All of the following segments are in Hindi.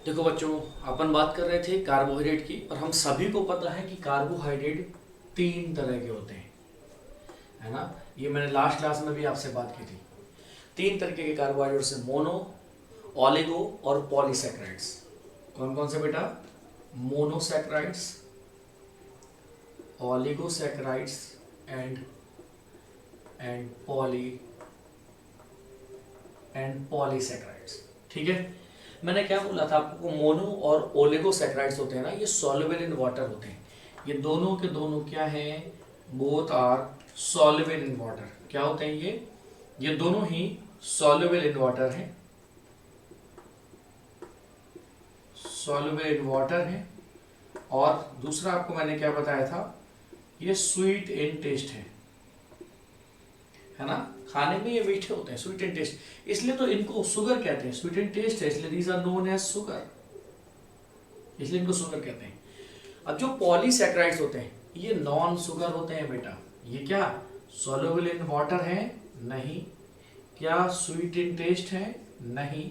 देखो बच्चों, अपन बात कर रहे थे कार्बोहाइड्रेट की। और हम सभी को पता है कि कार्बोहाइड्रेट तीन तरह के होते हैं, है ना। ये मैंने लास्ट क्लास में भी आपसे बात की थी। तीन तरीके के कार्बोहाइड्रेट से मोनो, ऑलिगो और पॉलीसैकेराइड्स। कौन कौन से बेटा? Monosaccharides, oligosaccharides and and poly and polysaccharides. ठीक है। मैंने क्या बोला था आपको? मोनो और ओलिगोसैकेराइड्स होते हैं ना, ये सॉल्युबल इन वाटर होते हैं। ये दोनों के दोनों क्या हैं? Both are soluble in water. क्या होते हैं ये दोनों ही सॉल्युबल इन वाटर हैं, सॉल्युबल इन वाटर हैं। और दूसरा आपको मैंने क्या बताया था? ये स्वीट इन टेस्ट है ना। खाने में ये मीठे होते हैं, स्वीट एंड टेस्ट, इसलिए तो इनको शुगर कहते हैं। स्वीट एंड टेस्ट है इसलिए these are known as sugar, इसलिए इनको शुगर कहते हैं। अब जो पॉलीसैकेराइड्स होते हैं ये नॉन शुगर होते हैं बेटा। ये क्या सॉल्युबल इन वाटर है? नहीं। क्या स्वीट इन टेस्ट है? नहीं।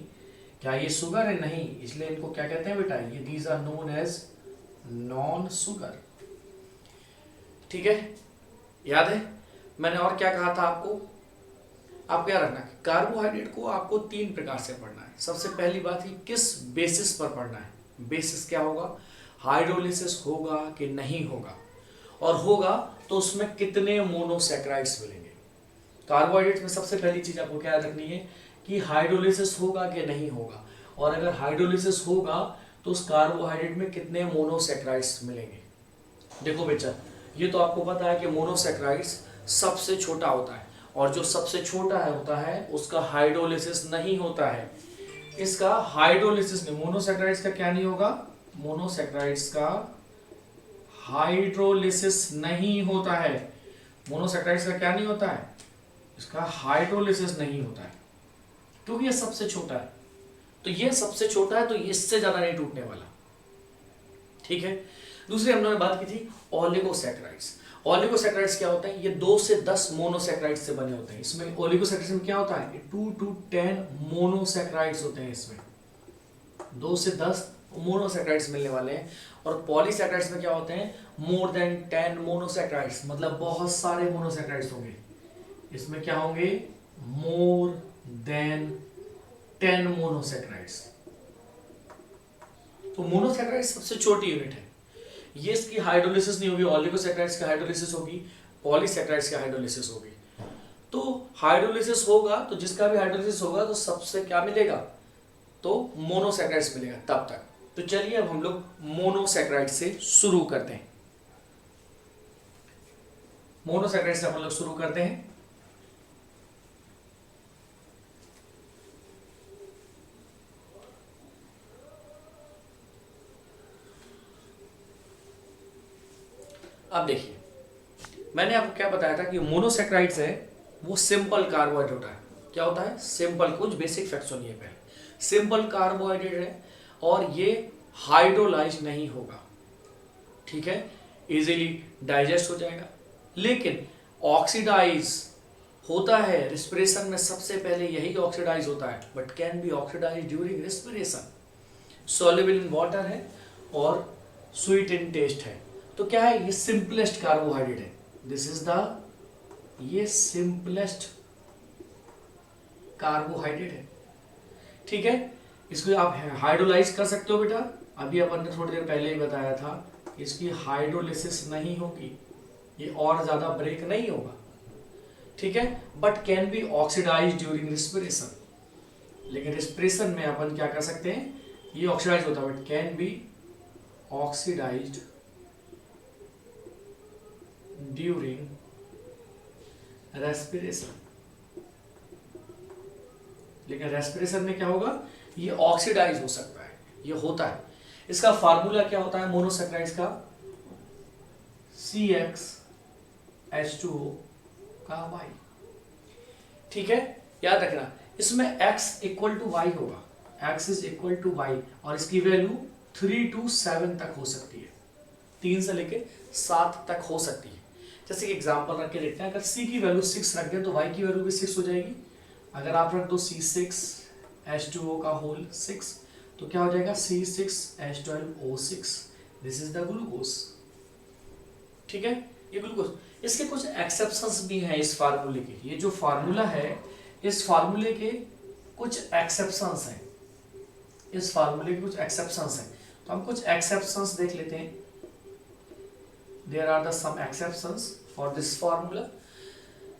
क्या ये शुगर है? नहीं। इसलिए इनको क्या कहते हैं बेटा? ये these are known as non sugar. ठीक है, याद है मैंने और क्या कहा था आपको? आप क्या रखना कि कार्बोहाइड्रेट को आपको तीन प्रकार से पढ़ना है। सबसे पहली बात ही किस बेसिस पर पढ़ना है। बेसिस क्या होगा? हाइड्रोलिसिस होगा कि नहीं होगा, और होगा तो उसमें कितने मोनोसैकेराइड्स मिलेंगे। कार्बोहाइड्रेट में सबसे पहली चीज आपको क्या याद रखनी है कि हाइड्रोलिसिस होगा कि नहीं होगा, और अगर हाइड्रोलिसिस होगा तो उस कार्बोहाइड्रेट में कितने मोनोसैकेराइड्स मिलेंगे। देखो बेटा, ये तो आपको पता है कि मोनोसैकेराइड्स सबसे छोटा होता है, और जो सबसे छोटा है होता है उसका हाइड्रोलिसिस नहीं होता है। इसका हाइड्रोलिसिस नहीं, मोनोसैकेराइड्स का क्या नहीं होगा? मोनोसैकेराइड्स का हाइड्रोलिसिस नहीं होता है। मोनोसैकेराइड्स का क्या नहीं होता है? इसका हाइड्रोलिसिस नहीं होता है, क्योंकि ये सबसे छोटा है। तो ये सबसे छोटा है तो इससे ज्यादा नहीं टूटने वाला। ठीक है। दूसरी हम लोगों ने बात की थी ओलिगोसैकेराइड्स। ओलिगोसैकेराइड्स क्या होते हैं? ये 2 से 10 मोनोसैकेराइड्स से बने होते हैं। इसमें ओलिगोसैकेराइड्स में क्या होता है? 2 to 10 मोनोसैकेराइड्स होते हैं। इसमें 2 से 10 मोनोसैकेराइड्स मिलने वाले हैं। और पॉलीसैकेराइड्स में क्या होते हैं? मोर देन 10 मोनोसैकेराइड्स, मतलब बहुत सारे मोनोसैकेराइड्स होंगे। इसमें क्या होंगे? More than 10 monosaccharides. तो मोनोसैकेराइड्स सबसे छोटी यूनिट है। ये इसकी हाइड्रोलिसिस नहीं होगी, ओलिगोसैकेराइड्स की हाइड्रोलिसिस होगी, पॉलीसैकेराइड्स की हाइड्रोलिसिस होगी। तो हाइड्रोलिसिस होगा तो जिसका भी हाइड्रोलिसिस होगा तो सबसे क्या मिलेगा? तो मोनोसैकेराइड्स मिलेगा तब तक। तो चलिए अब हम लोग मोनोसैकेराइड्स से शुरू करते हैं। मोनोसैकेराइड्स से हम लोग शुरू करते हैं। अब देखिए, मैंने आपको क्या बताया था कि मोनोसैकेराइड्स है वो सिंपल कार्बोहाइड्रेट होता है। क्या होता है? सिंपल। कुछ बेसिक फैक्ट्स सुनिए पहले। सिंपल कार्बोहाइड्रेट है और ये हाइड्रोलाइज नहीं होगा। ठीक है, इजीली डाइजेस्ट हो जाएगा। लेकिन ऑक्सीडाइज होता है रिस्पिरेशन में, सबसे पहले यही ऑक्सीडाइज होता है, but can be oxidise during respiration. Soluble in water है और स्वीट इन टेस्ट है। तो क्या है? ये सिंपलेस्ट कार्बोहाइड्रेट है। दिस इज द ये सिंपलेस्ट कार्बोहाइड्रेट है। ठीक है, इसको आप हाइड्रोलाइज कर सकते हो बेटा। अभी अपन ने थोड़ी देर पहले ही बताया था इसकी हाइड्रोलिसिस नहीं होगी, ये और ज्यादा ब्रेक नहीं होगा। ठीक है, but can be oxidise during respiration. लेकिन रिस्पिरेशन में अपन क्या कर सकते हैं? ये ऑक्सीडाइज होता है but can be oxidised during respiration. लेकिन रेस्पिरेशन में क्या होगा? ये ऑक्सीडाइज हो सकता है, ये होता है। इसका फार्मूला क्या होता है मोनोसैकेराइड्स का? CxH2O का Y। ठीक है, याद रखना इसमें x इक्वल टू वाई होगा। x is equal to y, और इसकी वैल्यू 3 to 7 तक हो सकती है। 3 से लेके 7 तक हो सकती है। जैसे कि एग्जांपल रख के देखते हैं, अगर c की वैल्यू 6 रख दें तो y की वैल्यू भी 6 हो जाएगी। अगर आप रख दो C6H2O का होल 6 तो क्या हो जाएगा C6H12O6, this is the glucose. ठीक है, ये ग्लूकोज। इसके कुछ एक्सेप्शंस भी हैं इस फार्मूले के। ये जो फार्मूला है, इस फार्मूले के कुछ एक्सेप्शंस हैं, इस फार्मूले के कुछ एक्सेप्शंस हैं। तो हम कुछ एक्सेप्शंस देख लेते हैं। There are the some exceptions for this formula.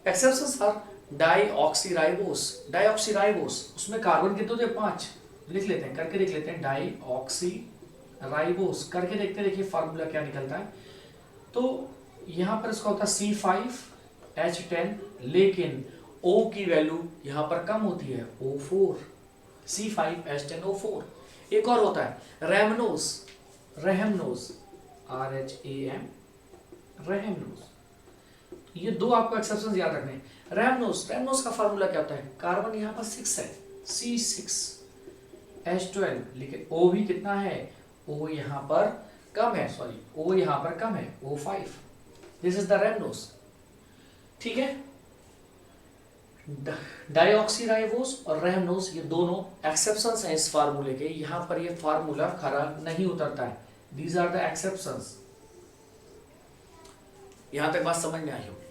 Exceptions are deoxyribose. Deoxyribose, उसमें कार्बन कितने होते हैं? 5। लिख लेते हैं, करके देख लेते हैं। डाईऑक्सीराइबोस करके देखते हैं, देखिए फार्मूला क्या निकलता है। तो यहाँ पर इसका होता है C5H10, लेकिन O की वैल्यू यहाँ पर कम होती है, O4, C5H10O4। एक और होता है रैमनोज, रहमनोज, RHAM, रहमनोज। ये दो आपको एक्सेप्शंस याद रखने हैं। रैमनोज, रैमनोज का फार्मूला क्या होता है? कार्बन यहाँ पर 6 है, C6H12, लेकिन O भी कितना है? O यहाँ पर कम है, सॉरी O यहाँ पर कम है, O5। This is the rhamnose. ठीक है, डाईऑक्सीराइबोस और रैमनोज, ये दोनों एक्सेप्शंस हैं इस फार्मूले के। यहां पर ये फार्मूला खरा नहीं उतरता है। These are the exceptions. यहां तक बात समझ में आई होगी।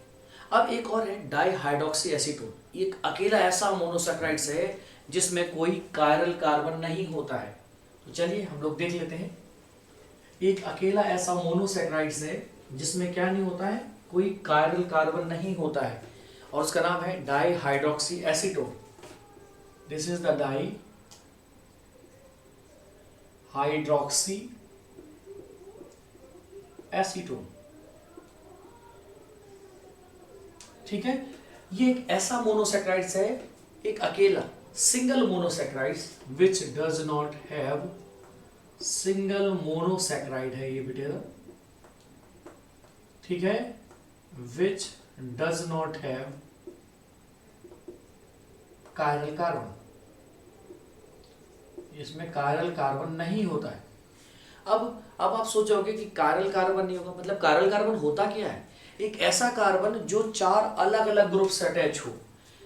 अब एक और है डाईहाइड्रोक्सी एसीटोन। एक अकेला ऐसा मोनोसैकेराइड्स है जिसमें कोई कायरल कार्बन नहीं होता है। तो चलिए हम लोग देख लेते हैं। एक अकेला ऐसा मोनोसैकेराइड्स है जिसमें क्या नहीं होता है? कोई कायरल कार्बन नहीं होता है, और उसका नाम है dihydroxy acetone. This is the dihydroxy acetone. ठीक है, ये एक ऐसा मोनोसैकेराइड्स है, एक अकेला single monosaccharides which does not have, single monosaccharide है ये बेटा। ठीक है, which does not have chiral carbon, इसमें कायरल कार्बन नहीं होता है। अब आप सोचोगे कि कायरल कार्बन नहीं होगा, मतलब कायरल कार्बन होता क्या है? एक ऐसा कार्बन जो 4 अलग अलग ग्रुप से अटैच हो।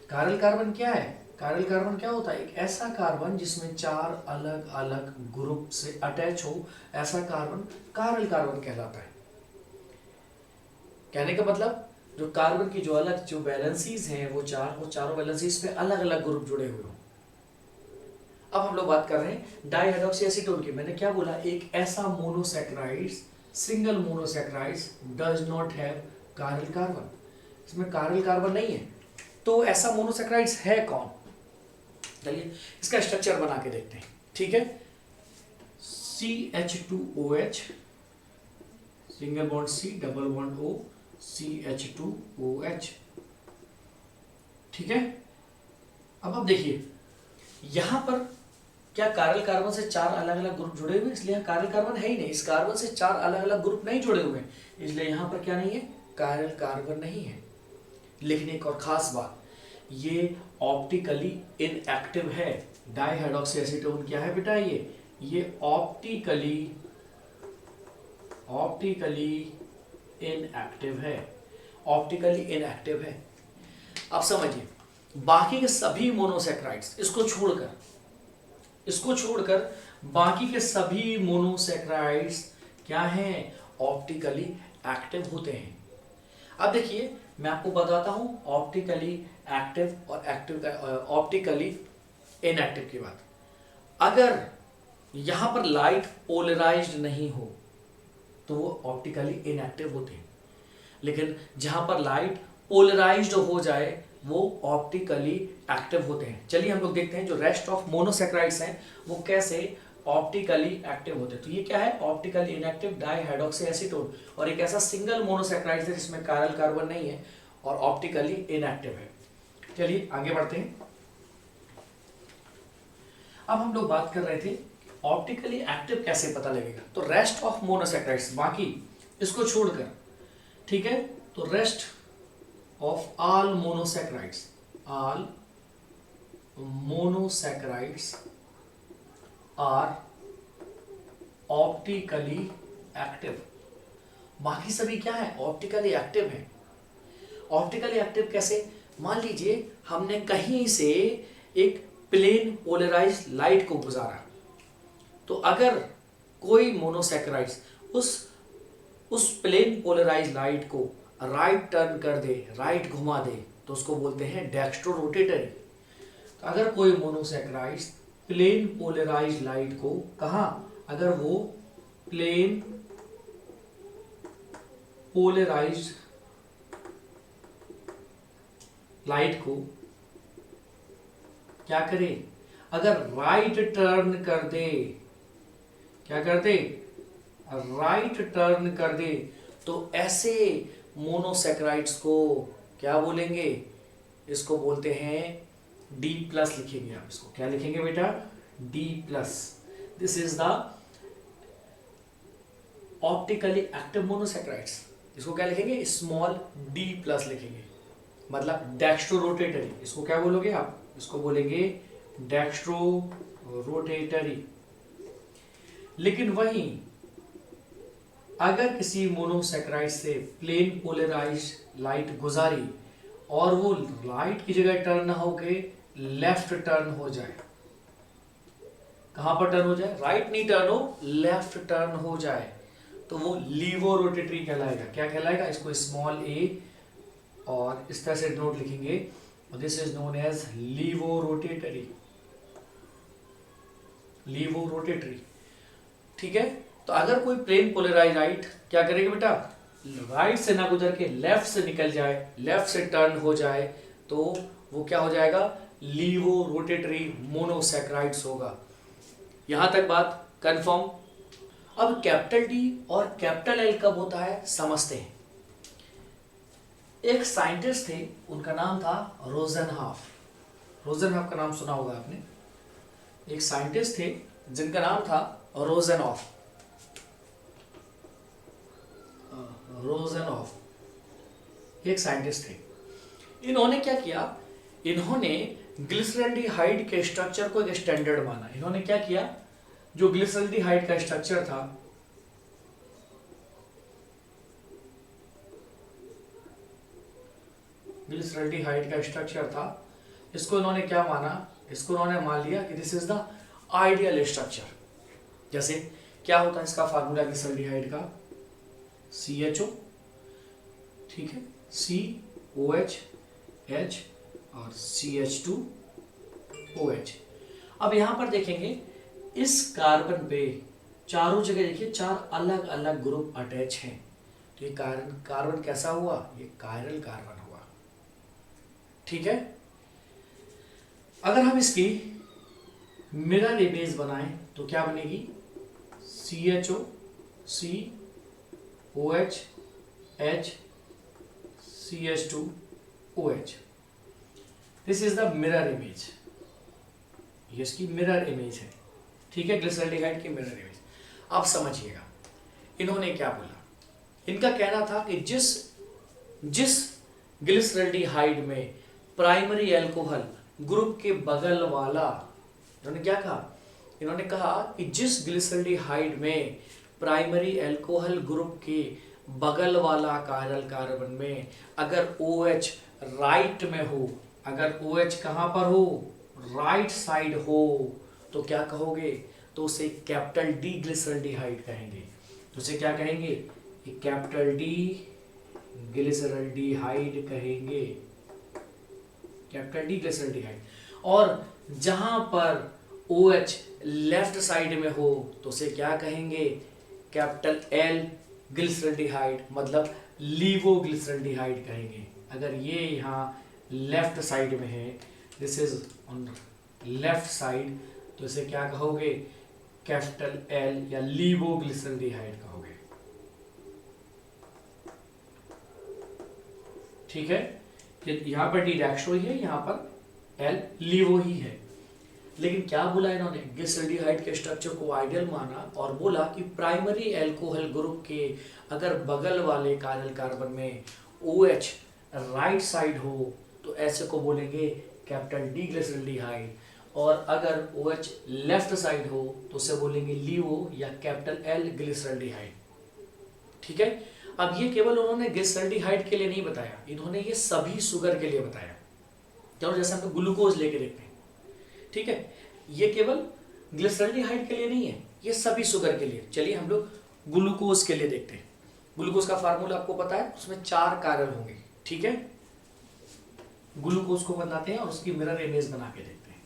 कायरल कार्बन क्या है? कायरल कार्बन क्या होता है? एक ऐसा कार्बन जिसमें 4 अलग अलग ग्रुप से अटैच हो, ऐसा कार्बन कायरल कार्बन कहलाता है। कहने का मतलब जो कार्बन की जो अलग जो वैलेंसीज हैं वो चारों वैलेंसीज पे अलग अलग ग्रुप जुड़े हुए हों। अब हम लोग बात कर रहे हैं डाईहाइड्रोक्सी एसीटोन की। मैंने क्या बोला? एक ऐसा monosaccharides, single monosaccharides does not have chiral carbon, इसमें कायरल कार्बन नहीं है। तो ऐसा मोनोसैकेराइड्स है कौन? चलिए इसका स्ट्रक्चर बना के देखते हैं। ठीक है, CH2OH, single bond C, double bond O, CH2OH। ठीक है, अब आप देखिए यहां पर क्या कायरल कार्बन से 4 अलग अलग ग्रुप जुड़े हुए, इसलिए यहाँ कायरल कार्बन है ही नहीं। इस कार्बन से 4 अलग अलग ग्रुप नहीं जुड़े हुए, इसलिए यहां पर क्या नहीं है? कायरल कार्बन नहीं है। लेकिन एक और खास बात, ये ऑप्टिकली इनएक्टिव है। डाईहाइड्रोक्सी एसीटोन क्या है बेटा? ये ऑप्टिकली इनएक्टिव है, ऑप्टिकली इनएक्टिव है। अब समझिए बाकी के सभी मोनोसैकेराइड्स, इसको छोड़कर बाकी के सभी मोनोसैकेराइड्स क्या हैं? ऑप्टिकली एक्टिव होते हैं। अब देखिए मैं आपको बताता हूं ऑप्टिकली एक्टिव और ऑप्टिकली इनएक्टिव की बात। अगर यहां पर लाइट पोलराइज्ड नहीं हो तो वो ऑप्टिकली इनएक्टिव होते हैं, लेकिन जहां पर लाइट पोलराइज्ड हो जाए वो ऑप्टिकली एक्टिव होते हैं। चलिए हम लोग देखते हैं जो रेस्ट ऑफ मोनोसैकेराइड्स हैं वो कैसे ऑप्टिकली एक्टिव होते हैं। तो ये क्या है? ऑप्टिकली इनएक्टिव डाईहाइड्रोक्सी एसीटोन, और एक ऐसा सिंगल मोनोसैकेराइड है जिसमें कायरल कार्बन नहीं है और ऑप्टिकली इनएक्टिव है। चलिए आगे बढ़ते हैं। अब हम लोग बात कर रहे थे ऑप्टिकली एक्टिव कैसे पता लगेगा। तो रेस्ट ऑफ मोनोसैकेराइड्स, बाकी इसको छोड़कर, ठीक है, तो rest of all monosaccharides are optically active. बाकी सभी क्या है? ऑप्टिकली एक्टिव है। ऑप्टिकली एक्टिव कैसे? मान लीजिए हमने कहीं से एक प्लेन पोलराइज्ड लाइट को गुजारा, तो अगर कोई मोनोसैकेराइड्स उस प्लेन पोलराइज लाइट को राइट टर्न कर दे, राइट घुमा दे, तो उसको बोलते हैं डेक्स्ट्रोरोटेटरी। तो अगर कोई मोनोसैकेराइड्स प्लेन पोलराइज लाइट को कहा, अगर वो प्लेन पोलराइज लाइट को क्या करे, अगर राइट टर्न कर दे, क्या कर दे, राइट टर्न कर दे, तो ऐसे मोनोसैकेराइड्स को क्या बोलेंगे, इसको बोलते हैं D प्लस लिखेंगे आप, इसको क्या लिखेंगे बेटा, D plus. This is the optically active monosaccharides, इसको क्या लिखेंगे, स्मॉल D प्लस लिखेंगे, मतलब डेक्स्ट्रोरोटेटरी। इसको क्या बोलोगे आप, इसको बोलेंगे डेक्स्ट्रोरोटेटरी। लेकिन वहीं अगर किसी मोनोसैकेराइड से प्लेन पोलराइज लाइट गुजारी और वो लाइट की जगह टर्न होके लेफ्ट टर्न हो जाए, कहां पर टर्न हो जाए, राइट नहीं टर्न हो, लेफ्ट टर्न हो जाए, तो वो लीवो रोटेटरी कहलाएगा। क्या कहलाएगा, इसको स्मॉल a और इस तरह से नोट लिखेंगे, this is known as laevorotatory, laevorotatory. ठीक है, तो अगर कोई प्लेन पोलराइज लाइट क्या करेगी बेटा, राइट से ना गुजर के लेफ्ट से निकल जाए, लेफ्ट से टर्न हो जाए, तो वो क्या हो जाएगा, लीवो रोटेटरी मोनोसैकेराइड्स होगा। यहां तक बात कंफर्म। अब कैपिटल डी और कैपिटल एल कब होता है समझते हैं। एक साइंटिस्ट थे, उनका नाम था रोजनहाफ। रोजनहाफ का नाम सुना होगा आपने। एक साइंटिस्ट थे जिनका नाम था रोजनहाफ, रोजनहाफ एक साइंटिस्ट थे। इन्होंने क्या किया, इन्होंने ग्लिसरल्डिहाइड के स्ट्रक्चर को एक स्टैंडर्ड माना। इन्होंने क्या किया, जो ग्लिसरल्डिहाइड का स्ट्रक्चर था, ग्लिसरल्डिहाइड का स्ट्रक्चर था, इसको इन्होंने क्या माना, इसको इन्होंने मान लिया कि this is the ideal structure. जैसे क्या होता है इसका फार्मूला ग्लिसरल्डिहाइड का, CHO, ठीक है, COH H और CH2OH। अब यहां पर देखेंगे इस कार्बन पे चारों जगह देखिए चार अलग अलग ग्रुप अटैच हैं। तो ये कार्बन कैसा हुआ, ये कायरल कार्बन हुआ। ठीक है, अगर हम इसकी मिरर इमेज बनाएं तो क्या बनेगी, CHO COH H CH2OH। This is the mirror image, ये इसकी मिरर इमेज है। ठीक है, ग्लिसरल्डिहाइड की मिरर इमेज। अब समझिएगा इन्होंने क्या बोला। इनका कहना था कि जिस ग्लिसरल्डिहाइड में प्राइमरी अल्कोहल ग्रुप के बगल वाला, इन्होंने क्या कहा, इन्होंने कहा कि जिस ग्लिसरल्डिहाइड में प्राइमरी अल्कोहल ग्रुप के बगल वाला कायरल कार्बन में अगर OH राइट में हो, अगर OH कहां पर हो, राइट साइड हो, तो क्या कहोगे, तो उसे कैपिटल D ग्लिसरल्डिहाइड कहेंगे। तो उसे क्या कहेंगे, कैपिटल D ग्लिसरल्डिहाइड कहेंगे, कैपिटल D ग्लिसरल्डिहाइड। और जहां पर OH लेफ्ट साइड में हो तो उसे क्या कहेंगे, कैपिटल L ग्लिसरल्डिहाइड, मतलब लीवो ग्लिसरल्डिहाइड कहेंगे। अगर ये यहाँ लेफ्ट साइड में है, this is on left side, तो इसे क्या कहोगे, कैपिटल L या लीवो ग्लिसरल्डिहाइड कहोगे। ठीक है, यहां पर D डेक्स्ट्रो ही है, यहां पर L लीवो ही है। लेकिन क्या बोला इन्होंने, ग्लिसरल्डिहाइड के स्ट्रक्चर को आइडियल माना और बोला कि प्राइमरी अल्कोहल ग्रुप के अगर बगल वाले कायरल कार्बन में OH राइट साइड हो तो ऐसे को बोलेंगे कैपिटल D ग्लिसरल्डिहाइड, और अगर OH लेफ्ट साइड हो तो उसे बोलेंगे लीवो या कैपिटल L ग्लिसरल्डिहाइड। ठीक है, अब ये केवल उन्होंने ग्लिसरल्डिहाइड के लिए नहीं बताया, इन्होंने ये सभी शुगर के लिए बताया। चलो जैसे हम ग्लूकोज लेके देखते हैं, ठीक है, ये केवल ग्लिसरल्डिहाइड के लिए नहीं है, ये सभी शुगर के लिए। चलिए हम लोग ग्लूकोज के लिए देखते हैं। ग्लूकोज का फार्मूला आपको पता है, उसमें 4 कार्बन होंगे, ठीक है। ग्लूकोज को बनाते हैं और उसकी मिरर इमेज बना के देखते हैं।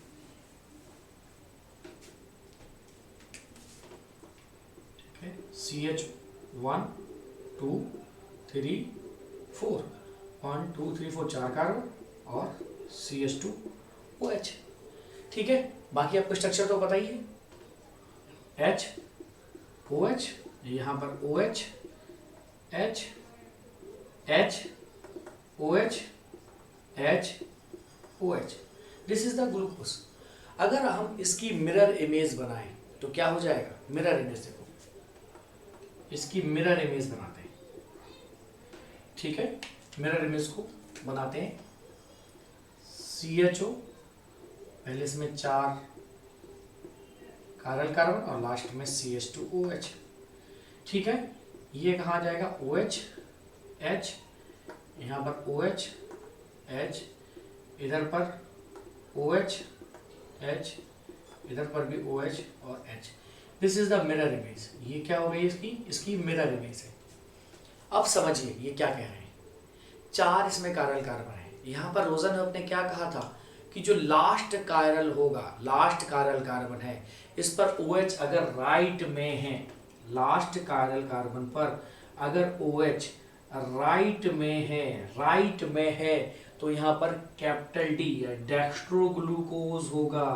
ठीक है, CH1 2 3 4 1 2 3 4 4 कार्बन और CH2OH। ठीक है, बाकी आपको स्ट्रक्चर तो पता ही है, H OH, यहां पर OH H H OH H OH, this is the glucose. अगर हम इसकी मिरर इमेज बनाएं तो क्या हो जाएगा? मिरर इमेज देखो, इसकी मिरर इमेज बनाते हैं। ठीक है, मिरर इमेज को बनाते हैं। CHO, पहले इसमें 4 कार्बन कार्बन और लास्ट में CH2OH। ठीक है, ये कहाँ जाएगा? OH H, यहाँ पर OH H, इधर पर OH H, इधर पर भी OH और H। This is the mirror image. ये क्या हो गई इसकी मिरर इमेज है। अब समझिए ये क्या कह रहे हैं। 4 इसमें कायरल कार्बन है। यहाँ पर रोजनहफ ने क्या कहा था कि जो लास्ट कायरल होगा, लास्ट कायरल कार्बन है, इस पर OH अगर राइट में है, लास्ट कायरल कार्बन पर अगर OH राइट में है तो यहाँ पर कैपिटल D या डेक्स्ट्रोग्लूकोज होगा।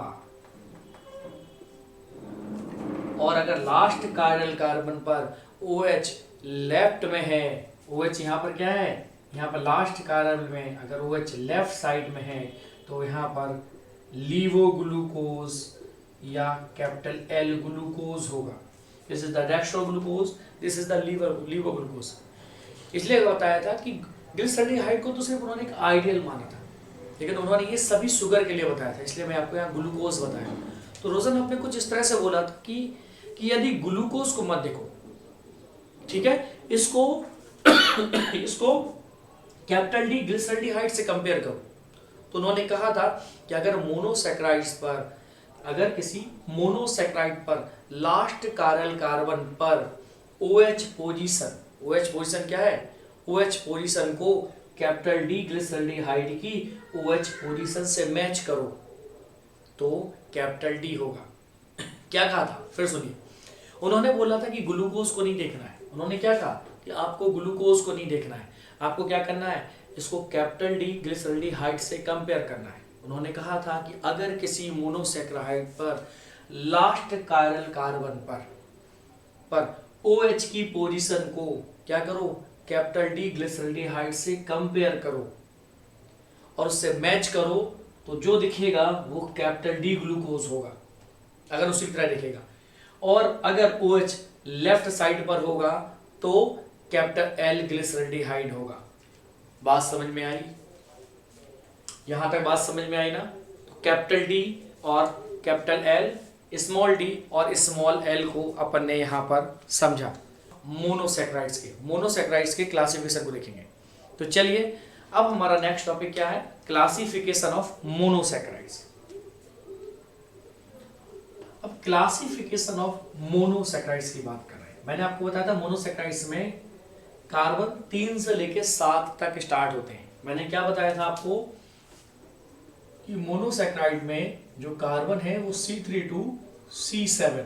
और अगर लास्ट कायरल कार्बन पर OH लेफ्ट में है, OH यहाँ पर क्या है, यहाँ पर लास्ट कार्बन में अगर OH लेफ्ट साइड में है तो यहाँ पर लीवोग्लूकोज या कैपिटल L ग्लूकोज होगा। This is the dextroglucose, this is the levoglucose. इसलिए बताया था कि ग्लिसरॉल्डिहाइड को तो सिर्फ उन्होंने एक आइडियल माना था, लेकिन उन्होंने ये सभी शुगर के लिए बताया था, इसलिए मैं आपको यहाँ ग्लूकोज बताया। तो रोजनहफ ने कुछ इस तरह से बोला था कि यदि ग्लूकोज को मत देखो, ठीक है, इसको कैपिटल D ग्लिसरॉल्डिहाइड से कंपेयर करो। तो उन्होंने कहा था कि अगर मोनोसैकराइड्स पर, अगर किसी मोनोसैकराइड पर लास्ट कायरल कार्बन पर OH पोजीशन क्या है, OH पोजीशन को कैपिटल D ग्लिसरॉल्डिहाइड की OH पोजीशन से मैच करो तो कैपिटल D होगा। क्या कहा था फिर सुनिए। उन्होंने बोला था कि ग्लूकोज को नहीं देखना है। उन्होंने क्या कहा कि आपको ग्लूकोज को नहीं देखना है, आपको क्या करना है, इसको कैपिटल D ग्लिसरॉल्डिहाइड से कंपेयर करना है। उन्होंने कहा था कि अगर किसी मोनोसैकराइड पर लास्ट कायरल कार्बन पर OH की पोजीशन को क्या करो, कैपिटल D ग्लिसरॉल्डिहाइड से कंपेयर करो और उससे मैच करो, तो जो दिखेगा वो कैपिटल D ग्लूकोज होगा अगर उसी तरह दिखेगा। और अगर OH लेफ्ट साइड पर होगा तो कैपिटल L ग्लिसरॉल्डिहाइड होगा। बात समझ में आई? यहां तक बात समझ में आई ना? तो कैपिटल D और कैपिटल L, स्मॉल d और स्मॉल l को अपन ने यहां पर समझा। मोनोसैकराइड्स के क्लासिफिकेशन को देखेंगे। तो चलिए अब हमारा नेक्स्ट टॉपिक क्या है, क्लासिफिकेशन ऑफ मोनोसैकराइड्स। अब क्लासिफिकेशन ऑफ मोनोसैकराइड्स की बात कर रहे हैं। मैंने आपको बताया था मोनोसैकराइड्स में कार्बन 3 से लेकर 7 तक स्टार्ट होते हैं। मैंने क्या बताया था आपको कि मोनोसैकराइड में जो कार्बन है वो C3 to C7,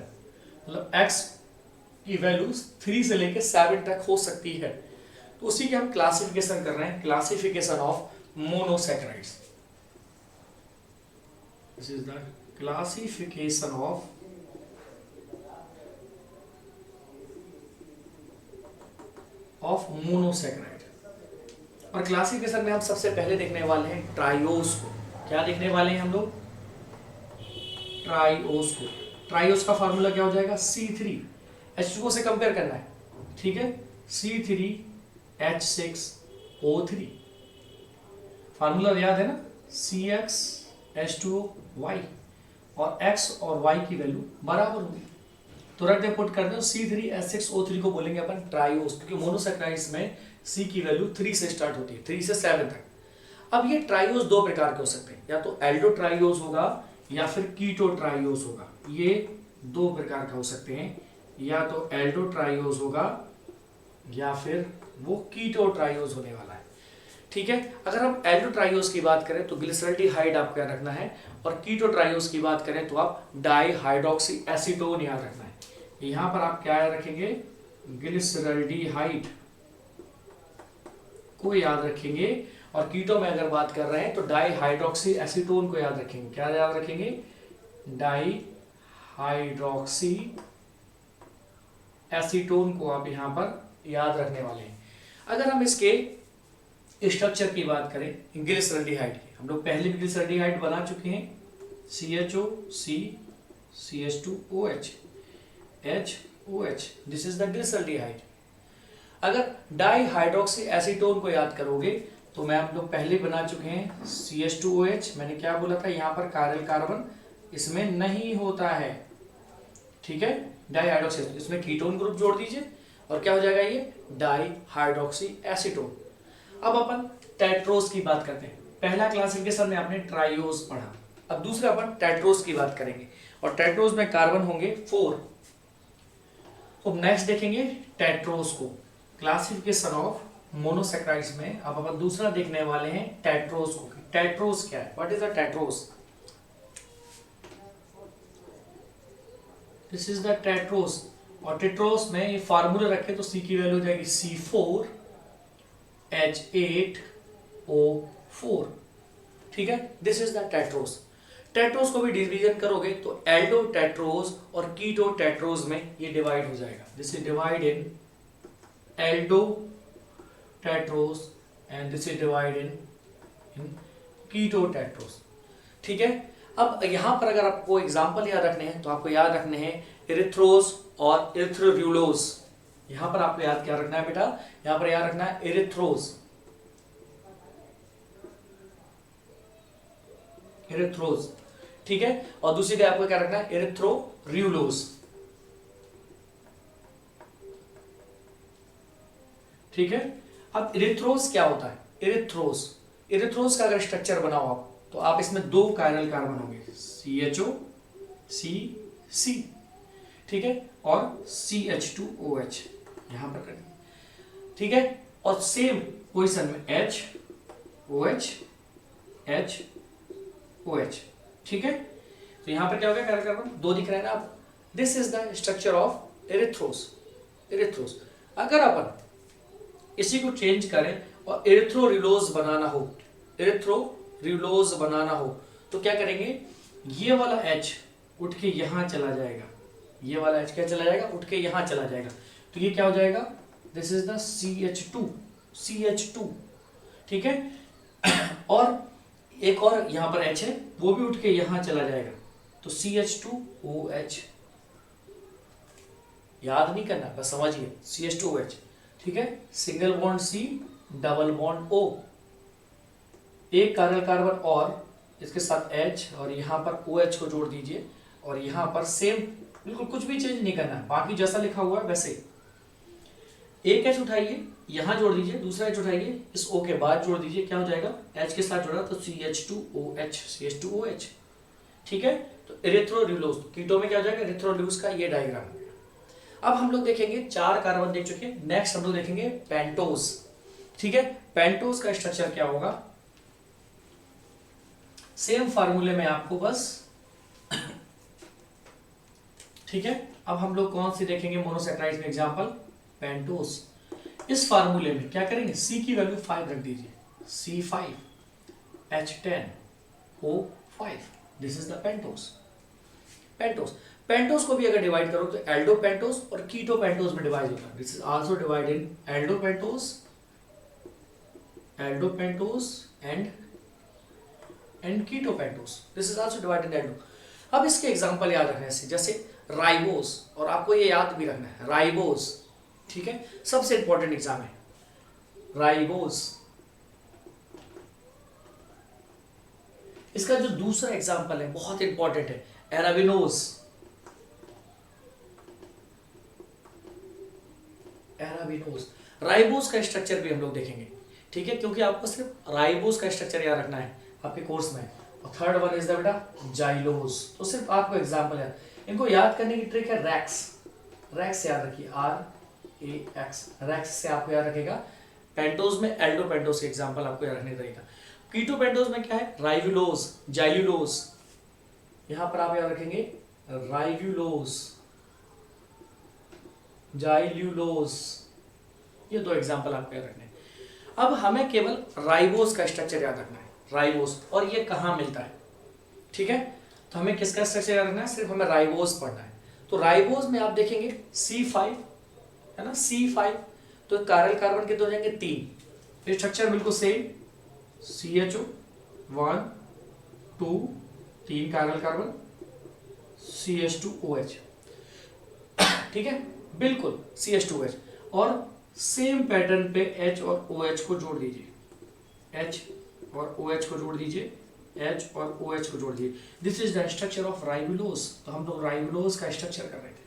मतलब X की वैल्यूज 3 से लेकर 7 तक हो सकती है। तो उसी की हम क्लासिफिकेशन कर रहे हैं, classification of monosaccharides. This is the classification of monosaccharide. और क्लासिफिकेशन में हम सबसे पहले देखने वाले हैं ट्राइओस को। क्या देखने वाले हैं हम लोग? ट्राइओस को। ट्राइओस का फार्मूला क्या हो जाएगा? C3 H2O से कंपेयर करना है, ठीक है, C3H6O3। फार्मूला याद है ना, CxH2O और X और Y की वैल्यू बराबर होगी। तुरंत पुट कर दो, C3H6O3 को बोलेंगे अपन ट्राइओस, क्योंकि मोनोसैकराइड्स में C की वैल्यू 3 से स्टार्ट होती है, 3 से 7 तक। अब ये ट्राइओस 2 प्रकार के हो सकते हैं, या तो एल्डो ट्राइओस होगा या फिर कीटो ट्राइओस होगा। ये दो प्रकार का हो सकते हैं, या तो एल्डो ट्राइयोज होगा या फिर वो कीटो ट्राइयोज होने वाला है। ठीक है, अगर हम एल्डो ट्राइयोज की बात करें तो ग्लिसरल्डिहाइड आपको याद रखना है, और कीटो ट्राइयोज की बात करें तो आप डाई हाइड्रोक्सी एसीटोन याद रखना है। यहां पर आप क्या याद रखेंगे, ग्लिसरल्डिहाइड को याद रखेंगे, और कीटो में अगर बात कर रहे हैं तो डाई हाइड्रोक्सी एसीटोन को याद रखेंगे। क्या याद रखेंगे, डाई हाइड्रोक्सी एसीटोन को आप यहां पर याद रखने वाले हैं। अगर हम इसके स्ट्रक्चर की बात करें ग्लिसरल्डिहाइड की, हम लोग पहले भी ग्लिसरल्डिहाइड बना चुके हैं, CHO C CH2OH HOH, this is the glyceraldehyde. अगर डाई हाइड्रोक्सी एसीटोन को याद करोगे तो मैं हम लोग पहले बना चुके हैं CH2OH, मैंने क्या बोला था, यहां पर कायरल कार्बन इसमें नहीं होता है। ठीक है, डाई हाइड्रोक्सी, इसमें कीटोन ग्रुप जोड़ दीजिए और क्या हो जाएगा, ये डाई हाइड्रोक्सी एसीटोन। अब अपन टेट्रोस की बात करते हैं। पहला क्लासिफिकेशन में आपने ट्राइयोस पढ़ा, अब दूसरा अपन टेट्रोस की बात करेंगे, और टेट्रोस में कार्बन होंगे 4। तो नेक्स्ट देखेंगे टेट्रोस को, क्लासिफिकेशन ऑफ मोनोसैकराइड्स में। अब अपन दूसरा देखने वाले हैं टेट्रोस को। टेट्रोस क्या है, what is the Tedros, this is the Tedros. और टेट्रोस में ये फार्मूला रखे तो C की वैल्यू हो जाएगी C4H8O4। ठीक है, this is the Tedros. Tedros को भी डिवीजन करोगे तो एल्डो टेट्रोस और कीटो टेट्रोस में ये डिवाइड हो जाएगा। This is divide in aldotetrose and this is divide in ketotetrose. ठीक है, अब यहां पर अगर आपको एग्जांपल याद रखने हैं तो आपको याद रखने हैं इरिथ्रोस और इरिथ्रोर्यूलोस। यहां पर आपको याद क्या रखना है बेटा, यहां पर याद रखना है इरिथ्रोस, इरिथ्रोस। ठीक है, और दूसरी जगह आपको क्या रखना है, इरिथ्रोर्यूलोस। ठीक है, अब इरिथ्रोस क्या होता है, इरिथ्रोस का अगर स्ट्रक्चर बनाओ आप तो आप इसमें दो कायरल कार्बन होंगे, CHO C, ठीक है, और CH2OH यहां पर करेंगे। ठीक है, और सेम पोजीशन में HOH HOH। ठीक है, तो यहां पर क्या हो गया, कायरल कार्बन दो दिख रहे हैं ना आप। This is the structure of erythrose. अगर अपन इसी को चेंज करें और इरिथ्रोरिलोज बनाना हो तो क्या करेंगे, ये वाला H उठ के यहां चला जाएगा, ये वाला H क्या चला जाएगा, उठ के यहां चला जाएगा, तो ये क्या हो जाएगा, दिस इज द CH2। ठीक है, और एक और यहां पर H है, वो भी उठ के यहां चला जाएगा, तो CH2OH। याद नहीं करना, बस समझिए CH2OH। ठीक है, single bond C, double bond O, एक कायरल कार्बन और इसके साथ H, और यहां पर OH को जोड़ दीजिए, और यहां पर सेम बिल्कुल कुछ भी चेंज नहीं करना है, बाकी जैसा लिखा हुआ है वैसे। एक H उठाइए यहां जोड़ दीजिए, दूसरा H उठाइए इस O के बाद जोड़ दीजिए, क्या हो जाएगा, H के साथ जोड़ा तो CH2OH। ठीक है, तो इरिथ्रोर्यूलोस, कीटो में क्या हो जाएगा, इरिथ्रोर्यूलोस का ये डायग्राम हो गया। अब हम लोग देखेंगे, 4 कार्बन देख चुके हैं, नेक्स्ट हम लोग देखेंगे पेंटोस। ठीक है, पेंटोस का स्ट्रक्चर क्या होगा, सेम फार्मूले में आपको बस। ठीक है, अब हम लोग कौन सी देखेंगे मोनोसैकराइड्स में एग्जांपल, पेंटोस। इस फार्मूले में क्या करेंगे, C की वैल्यू 5 रख दीजिए, C5H10O5, this is the pentose को भी अगर डिवाइड करो तो एल्डो पेंटोस और कीटो पेंटोस में डिवाइड होता है। This is also divide in aldopentose and ketopentose, this is also divide in aldo. अब इसके एग्जांपल याद रखने से, जैसे राइबोस, और आपको ये याद भी रखना है राइबोस। ठीक है, सबसे इंपॉर्टेंट एग्जाम है राइबोस। इसका जो दूसरा एग्जांपल है बहुत इंपॉर्टेंट है, एराबिनोस। राइबोस का स्ट्रक्चर भी हम लोग देखेंगे। ठीक है, क्योंकि आपको सिर्फ राइबोस का स्ट्रक्चर याद रखना है आपके कोर्स में, और थर्ड वन इज द बेटा जाइलोस। तो सिर्फ आपको एग्जांपल है, इनको याद करने की ट्रिक है रैक्स। रैक्स याद रखिए, RAX, रैक्स से आपको याद रखेगा। पेंटोज में एल्डो पेंटोज के एग्जांपल आपको याद रखने का। कीटो पेंटोज में क्या है, राइबुलोज, जाइलुलोज, यहां पर आप याद रखेंगे राइबुलोज, जाइलुलोज, ये दो एग्जांपल आपको याद रखने हैं। अब हमें केवल राइबोज का स्ट्रक्चर याद रखना है, राइबोज, और ये कहां मिलता है, ठीक है। तो हमें किसका स्ट्रक्चर याद रखना है, सिर्फ हमें राइबोज पढ़ना है। तो राइबोज में आप देखेंगे C5 है ना, C5, तो कायरल कार्बन कितने हो जाएंगे, 3। स्ट्रक्चर बिल्कुल same, CHO 1 2 3 chiral carbon, CH2OH, ठीक है, बिल्कुल CH2OH, और सेम पैटर्न पे H और OH को जोड़ दीजिए, H और OH को जोड़ दीजिए, H और OH को जोड़ दीजिए। This is the structure of ribulose. तो हम लोग राइबुलोज का स्ट्रक्चर कर रहे थे।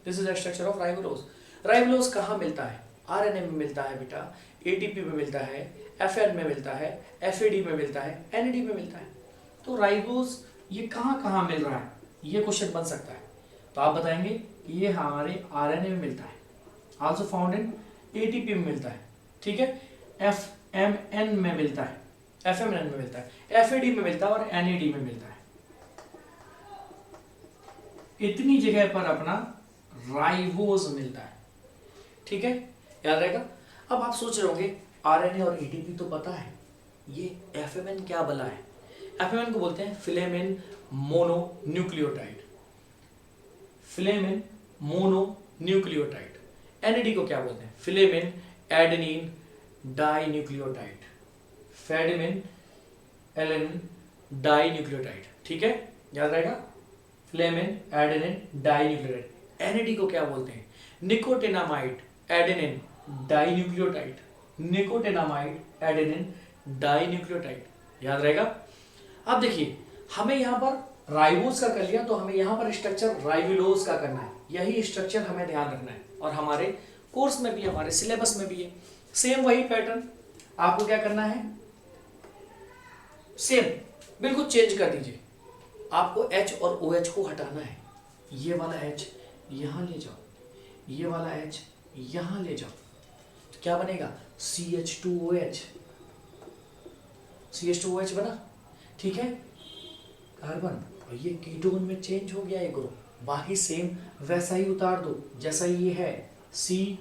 This is the structure of ribulose. Ribulose कहाँ मिलता है, RNA में मिलता है बेटा, ATP में मिलता है, FN में मिलता है, FAD में मिलता है, NAD में मिलता है। तो राइबोज ये कहाँ कहाँ मिल रहा है, ये क्वेश्चन बन सकता है। तो आप बताएंगे कि ये हमारे RNA में मिलता है, आल्सो फाउंड इन ATP में मिलता है, ठीक है, FMN में मिलता है, FMN में मिलता है, FAD में मिलता है और NAD में मिलता है। इतनी जगह पर अपना राइबोज मिलता है, ठीक है, याद रहेगा। अब आप सोच रहे होंगे RNA और ATP तो पता है, ये FMN क्या बला है। FMN को बोलते हैं फिलेमिन मोनोन्यूक्लियोटाइड, फिलेमिन मोनोन्यूक्लियोटाइड। NAD को क्या बोलते हैं, फिलेमिन एडेनिन डाइन्यूक्लियोटाइड, फेडेमिन एलेनिन डाइन्यूक्लियोटाइड, ठीक है, याद रहेगा, फिलेमिन एडेनिन डाइन्यूक्लियोटाइड। NAD को क्या बोलते हैं, nicotinamide adenine dinucleotide, nicotinamide adenine dinucleotide, याद रहेगा। अब देखिए हमें यहाँ पर राइबोज का कर लिया, तो हमें यहाँ पर स्ट्रक्चर राइबुलोज का करना है। यही स्ट्रक्चर हमें ध्यान रखना है, और हमारे कोर्स में भी, हमारे सिलेबस में भी है सेम वही पैटर्न। आपको क्या करना है, सेम बिल्कुल चेंज कर दीजिए। आपको H और OH को हटाना है। ये वाला H यहां ले जाओ, ये वाला H यहां ले जाओ, तो क्या बनेगा, CH2OH, CH2OH बना, ठीक है, कार्बन, और ये कीटोन में चेंज हो गया ये ग्रुप। बाकी सेम वैसा ही उतार दो जैसा ये है, COH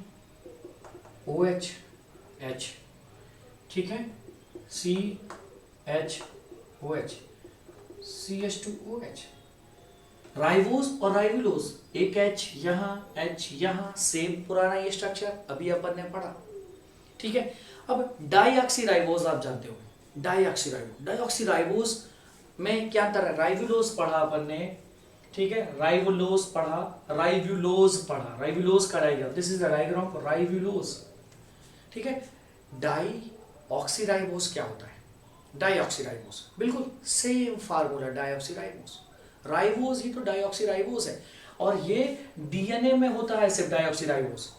H, ठीक है, CHOH, CH2OH। राइबोज और राइबुलोज, एक H यहाँ, H यहाँ, सेम पुराना ये स्ट्रक्चर अभी अपन ने पढ़ा, ठीक है। अब डाईऑक्सीराइबोज आप जानते हो, डाईऑक्सीराइबोज, डाईऑक्सीराइबोज में क्या अंतर है, राइबुलोज पढ़ा अपन ने, ठीक है, राइबुलोज पढ़ा, राइबुलोज पढ़ा, राइबुलोज का diagram, this is the diagram for ribulose, ठीक है। डाईऑक्सीराइबोज क्या होता है, डाईऑक्सीराइबोज बिल्कुल सेम फार्मूला, डाईऑक्सीराइबोज, राइबोज ही तो डाईऑक्सीराइबोज है, और ये DNA में होता है सिर्फ डाईऑक्सीराइबोज।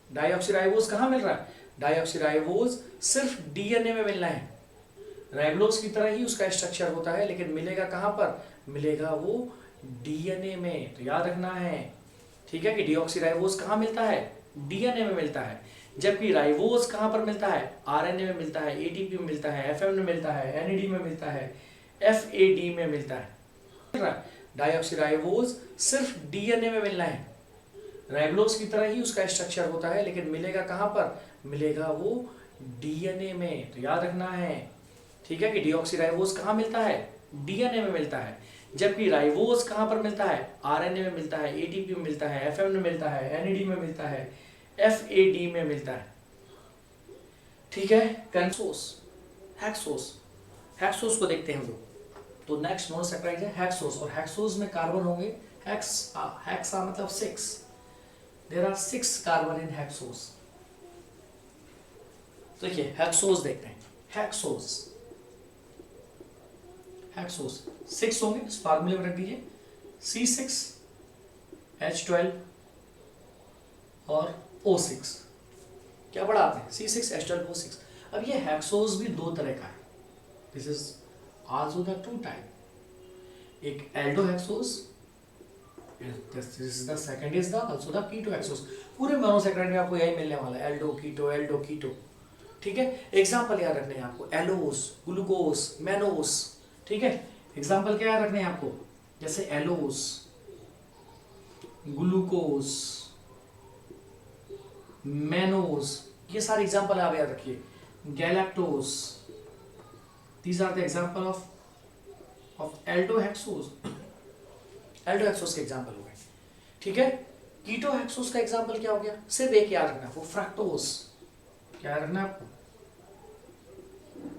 डाईऑक्सीराइबोज कहाँ मिल रहा है, डाईऑक्सीराइबोज सिर्फ DNA में मिलना है। राइबुलोज की तरह ही उसका स्ट्रक्चर होता है, लेकिन मिलेगा कहाँ पर, मिलेगा वो DNA में। तो याद रखना है, ठीक है, कि डीऑक्सीराइबोज कहाँ मिलता है, DNA में मिलता है, जबकि राइबोज कहाँ पर मिलता है, RNA में मिलता है, ATP में मिलता है, FM में मिलता है, NAD में मिलता है, FAD में मिलता है। डाईऑक्सीराइबोज सिर्फ DNA में मिलना है, राइबुलोज की तरह ही उसका स्ट्रक्चर होता है, लेकिन मिलेगा कहाँ पर, मिलेगा वो DNA में। तो याद रखना है, ठीक है, कि डीऑक्सीराइबोज कहाँ मिलता है, DNA में मिलता है, जबकि राइबोज कहाँ पर मिलता है, RNA में मिलता है, ATP में मिलता है, FM में मिलता है, NAD में मिलता है, FAD में मिलता है, ठीक है। कंसोस, हेक्सोस, हेक्सोस को देखते हैं हम लोग। तो नेक्स्ट मोनोसैकराइड है हेक्सोस, और हेक्सोस में कार्बन होंगे, हेक्सा मतलब 6, there are 6 carbon in hexose. तो देखिए हेक्सोस देखते हैं, हेक्सोस, हेक्सोस 6 होंगे, इस फार्मूले में रख दीजिए, C6H12 और O6, क्या पढ़ा आपने, C6H12O6। अब ये हेक्सोस भी दो तरह का है, this is also the 2 type, एक aldo hexose this is the second is the also the keto hexose. पूरे मोनोसैकेराइड में आपको यही मिलने वाला है, एल्डो कीटो। ठीक है, एग्जांपल याद रखने हैं आपको, एलोस, ग्लूकोस, मेनोस। ठीक है, एग्जांपल क्या याद रखने हैं आपको, जैसे एलोस, ग्लूकोस, मेनोस, ये सारे एग्जांपल आप याद रखिए। Galactose, these are the example of aldohexoses. Aldohexoses के एग्जांपल हो गए। ठीक है, कीटोहेक्सोस का एग्जांपल क्या हो गया, सिर्फ एक याद रखना आपको, फ्रक्टोज। क्या याद रखना है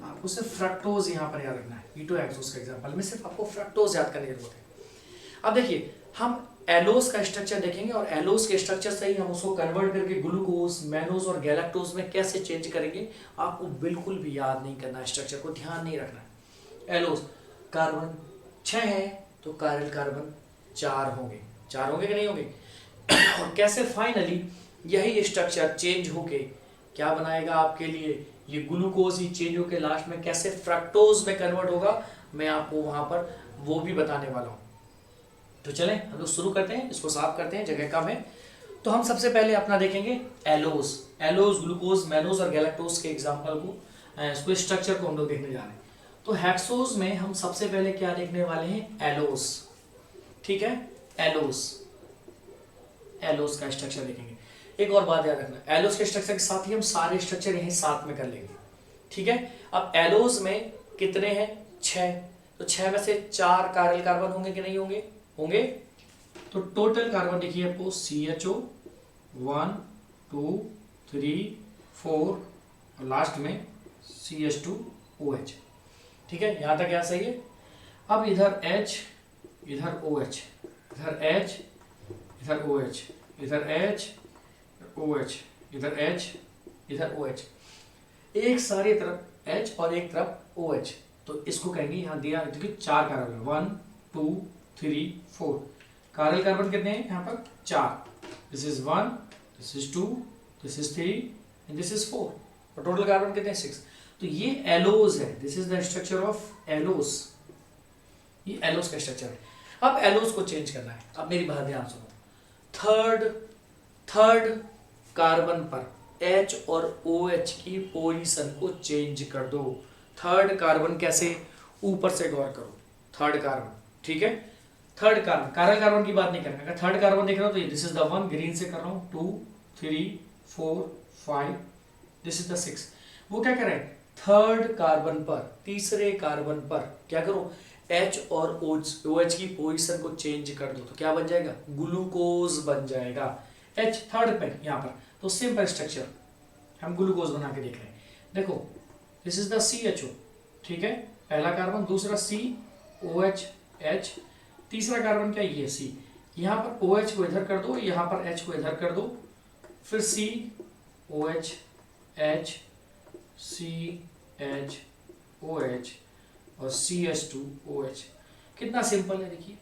आपको सिर्फ फ्रक्टोज यहाँ पर याद रखना है। कीटोहेक्सोस का एग्जांपल में सिर्फ आपको फ्रक्टोज याद करने की जरूरत है। अब देखिए, हम एलोस का स्ट्रक्चर देखेंगे और एलोस के स्ट्रक्चर से ही हम उसको कन्वर्ट करके ग्लूकोज, मेनोज और गैलेक्टोज में कैसे चेंज करेंगे, आपको बिल्कुल भी याद नहीं करना, स्ट्रक्चर को ध्यान नहीं रखना है। एलोस, कार्बन 6 है तो कारिल कार्बन 4 होंगे, 4 होंगे कि नहीं होंगे। और कैसे फाइनली यही स्ट्रक्चर चेंज होके क्या बनाएगा आपके लिए, ये ग्लूकोज ही चेंज होके लास्ट में कैसे फ्रक्टोज में कन्वर्ट होगा, मैं आपको वहां पर वो भी बताने वाला हूं। तो चलें हम लोग शुरू करते हैं, इसको साफ करते हैं, जगह कम है। तो हम सबसे पहले अपना देखेंगे एलोस, ग्लूकोज, मेनोज और गैलेक्टोज के एग्जाम्पल को, इसको स्ट्रक्चर को हम लोग देखने जा रहे हैं। तो हेक्सोज में हम सबसे पहले क्या देखने वाले हैं, एलोस। ठीक है, एलोस का स्ट्रक्चर देखेंगे। एक और बात याद रखना, एलोस के स्ट्रक्चर के साथ ही हम सारे स्ट्रक्चर यहीं साथ में कर लेंगे। ठीक है, अब एलोस में कितने हैं, 6, तो 6 में से 4 कारिल कार्बन होंगे कि नहीं होंगे, होंगे। तो टोटल कार्बन देखिए आपको CHO 1 2 3 4 और लास्ट में CH2OH। ठीक है, यहां तक क्या सही है। अब इधर H, इधर OH, इधर H, इधर OH, इधर H, OH, इधर H, इधर OH, एक सारी तरफ H और एक तरफ OH। तो इसको कहेंगे, यहाँ दिया देखिए 4 कार्बन, 1 2 3 4, कारिल कार्बन कितने हैं यहाँ पर, 4। This is 1, this is 2, this is 3 and this is 4, और टोटल कार्बन कितने हैं, 6। तो ये एलोस है, this is the structure of allose, ये एलोस का स्ट्रक्चर है। अब एलोस को चेंज करना है, अब मेरी बात ध्यान सुनो। थर्ड कार्बन पर H और OH की पोजीशन को चेंज कर दो। थर्ड कार्बन कैसे, ऊपर से गौर करो, थर्ड कार्बन। ठीक है, थर्ड कार्बन, कारिल कार्बन की बात नहीं करना, अगर थर्ड कार्बन देख रहे हो तो दिस इज द 1, ग्रीन से कर रहा हूं, 2 3 4 5, दिस इज द 6। वो क्या कर रहे हैं, थर्ड कार्बन पर, तीसरे कार्बन पर क्या करो, H और OH की पोजीशन को चेंज कर दो, तो क्या बन जाएगा, ग्लूकोज बन जाएगा। H थर्ड पे यहाँ पर, तो सिंपल स्ट्रक्चर हम ग्लूकोज बना के देख रहे हैं। देखो, दिस इज द CHO, ठीक है, पहला कार्बन, दूसरा COH H, तीसरा कार्बन क्या, ये C। यहाँ पर OH को इधर कर दो, यहाँ पर H को इधर कर दो, फिर COH H, CHOH और CH2OH। कितना सिंपल है, देखिए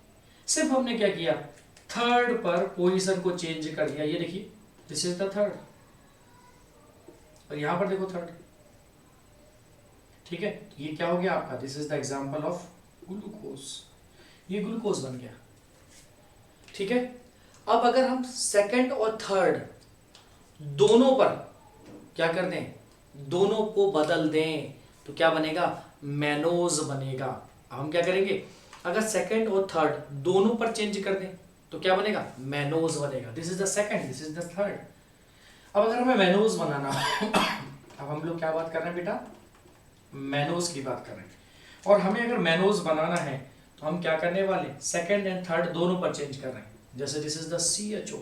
सिर्फ हमने क्या किया, थर्ड पर पोजीशन को चेंज कर दिया। ये देखिए, दिस इज द थर्ड, और यहां पर देखो थर्ड। ठीक है, ये क्या हो गया आपका, this is the example of glucose, ये ग्लूकोज बन गया। ठीक है, अब अगर हम सेकंड और थर्ड दोनों पर क्या कर दें, दोनों को बदल दें, तो क्या बनेगा, मेनोज बनेगा। अब हम क्या करेंगे, अगर सेकंड और थर्ड दोनों पर चेंज कर दें तो क्या बनेगा, मेनोज बनेगा। This is the second, this is the third. अब अगर हमें मेनोज बनाना अब हम लोग क्या बात कर रहे हैं बेटा, मेनोज की बात कर रहे हैं। और हमें अगर मेनोज बनाना है तो हम क्या करने वाले, सेकंड एंड थर्ड दोनों पर चेंज कर रहे हैं। जैसे this is the CHO,